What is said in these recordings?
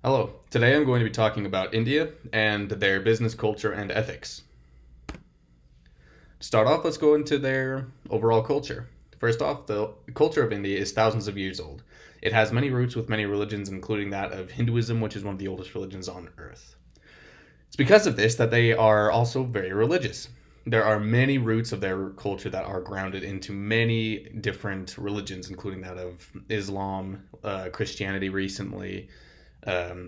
Hello. Today I'm going to be talking about India and their business culture and ethics. To start off, let's go into their overall culture. First off, the culture of India is thousands of years old. It has many roots with many religions, including that of Hinduism, which is one of the oldest religions on earth. It's because of this that they are also very religious. There are many roots of their culture that are grounded into many different religions, including that of Islam, Christianity recently,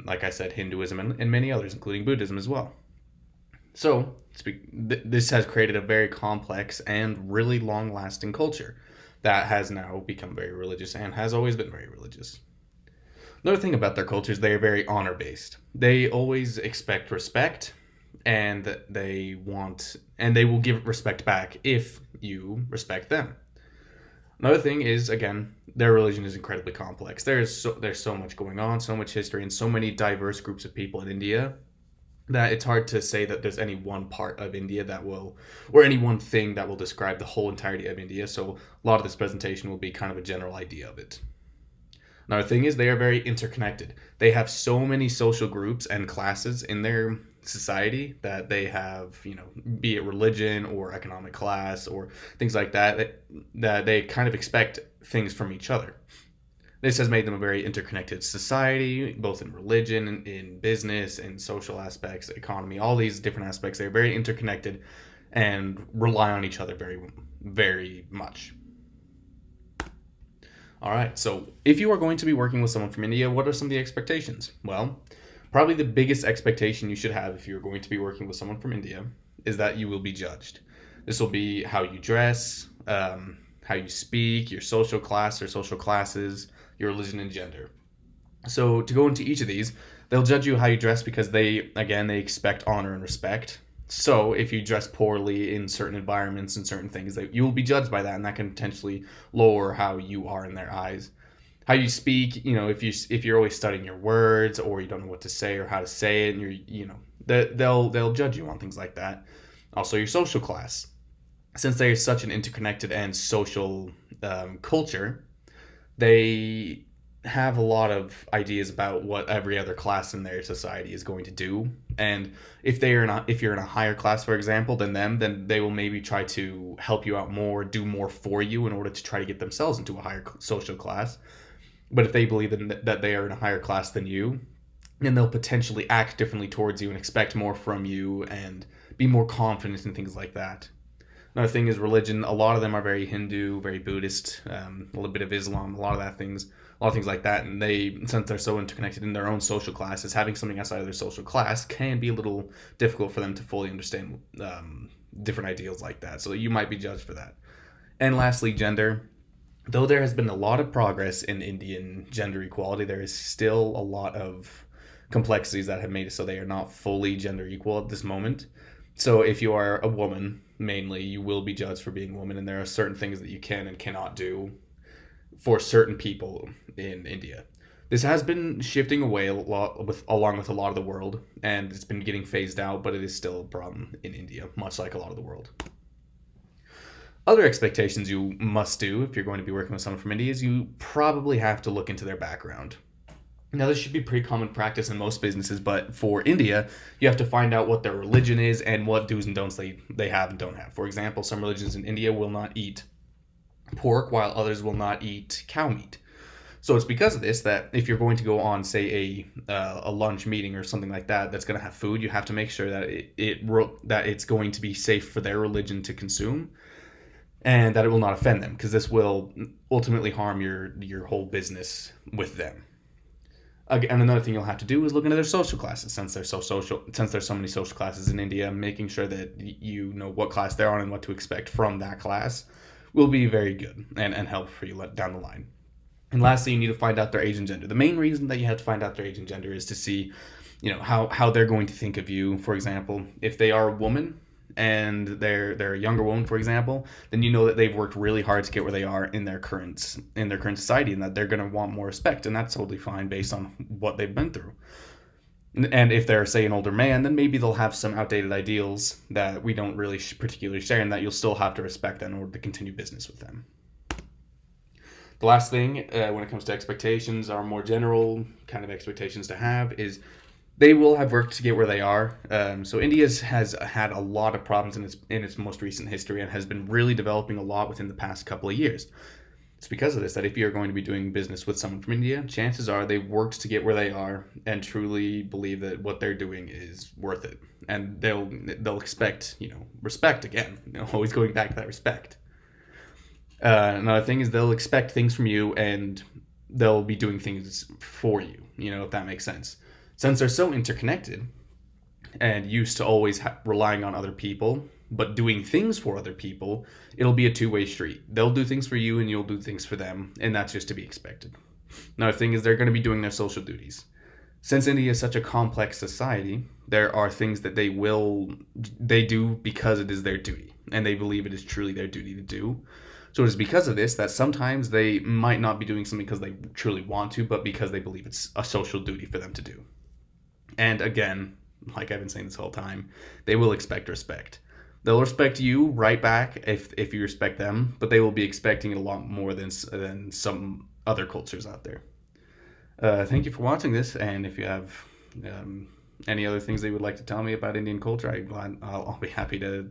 like I said, Hinduism, and many others, including Buddhism as well. So, this has created a very complex and really long lasting culture that has now become very religious and has always been very religious. Another thing about their culture is they are very honor based. They always expect respect and they will give respect back if you respect them. Another thing is, again, their religion is incredibly complex. There's so much going on, so much history, and so many diverse groups of people in India that it's hard to say that there's any one part of India or any one thing that will describe the whole entirety of India. So a lot of this presentation will be kind of a general idea of it. Another thing is they are very interconnected. They have so many social groups and classes in their society that they have, be it religion or economic class or things like that they kind of expect things from each other. This has made them a very interconnected society, both in religion, in business, in social aspects, economy, all these different aspects. They're very interconnected and rely on each other very, very much. All right, so if you are going to be working with someone from India, what are some of the expectations? Well, probably the biggest expectation you should have if you're going to be working with someone from India is that you will be judged. This will be how you dress, how you speak, your social class or social classes, your religion and gender. So to go into each of these, they'll judge you how you dress because they expect honor and respect. So if you dress poorly in certain environments and certain things, that you will be judged by that, and that can potentially lower how you are in their eyes. How you speak, if you're always studying your words or you don't know what to say or how to say it, and they'll judge you on things like that. Also, your social class, since they're such an interconnected and social culture, they have a lot of ideas about what every other class in their society is going to do. And if you're in a higher class, for example, than them, then they will maybe try to help you out more, do more for you in order to try to get themselves into a higher social class. But if they believe that they are in a higher class than you, then they'll potentially act differently towards you and expect more from you and be more confident in things like that. Another thing is religion. A lot of them are very Hindu, very Buddhist, a little bit of Islam, a lot of things like that. And since they're so interconnected in their own social classes, having something outside of their social class can be a little difficult for them to fully understand different ideals like that. So you might be judged for that. And lastly, gender. Though there has been a lot of progress in Indian gender equality, there is still a lot of complexities that have made it so they are not fully gender equal at this moment. So if you are a woman, mainly, you will be judged for being a woman, and there are certain things that you can and cannot do for certain people in India. This has been shifting away along with a lot of the world, and it's been getting phased out, but it is still a problem in India, much like a lot of the world. Other expectations you must do if you're going to be working with someone from India is you probably have to look into their background. Now, this should be pretty common practice in most businesses, but for India, you have to find out what their religion is and what do's and don'ts they have and don't have. For example, some religions in India will not eat pork, while others will not eat cow meat. So it's because of this that if you're going to go on, say, a lunch meeting or something like that that's going to have food, you have to make sure that that it's going to be safe for their religion to consume, and that it will not offend them, because this will ultimately harm your whole business with them. And another thing you'll have to do is look into their social classes, since there's so many social classes in India. Making sure that you know what class they're on and what to expect from that class will be very good and help for you down the line. And lastly, you need to find out their age and gender. The main reason that you have to find out their age and gender is to see, how they're going to think of you. For example, if they are a woman and they're a younger woman, for example, then you know that they've worked really hard to get where they are in their current society, and that they're going to want more respect, and that's totally fine based on what they've been through. And if they're, say, an older man, then maybe they'll have some outdated ideals that we don't really particularly share, and that you'll still have to respect that in order to continue business with them. The last thing, when it comes to expectations, our more general kind of expectations to have is they will have worked to get where they are. So India has had a lot of problems in its most recent history and has been really developing a lot within the past couple of years. It's because of this that if you're going to be doing business with someone from India, chances are they worked to get where they are and truly believe that what they're doing is worth it. And they'll expect, respect again. Always going back to that respect. Another thing is they'll expect things from you and they'll be doing things for you, if that makes sense. Since they're so interconnected and used to always relying on other people, but doing things for other people, it'll be a two-way street. They'll do things for you and you'll do things for them, and that's just to be expected. Another thing is they're going to be doing their social duties. Since India is such a complex society, there are things that they do because it is their duty, and they believe it is truly their duty to do. So it is because of this that sometimes they might not be doing something because they truly want to, but because they believe it's a social duty for them to do. And again, like I've been saying this whole time, they will expect respect. They'll respect you right back if you respect them, but they will be expecting it a lot more than some other cultures out there. Thank you for watching this, and if you have any other things that you would like to tell me about Indian culture, I'll be happy to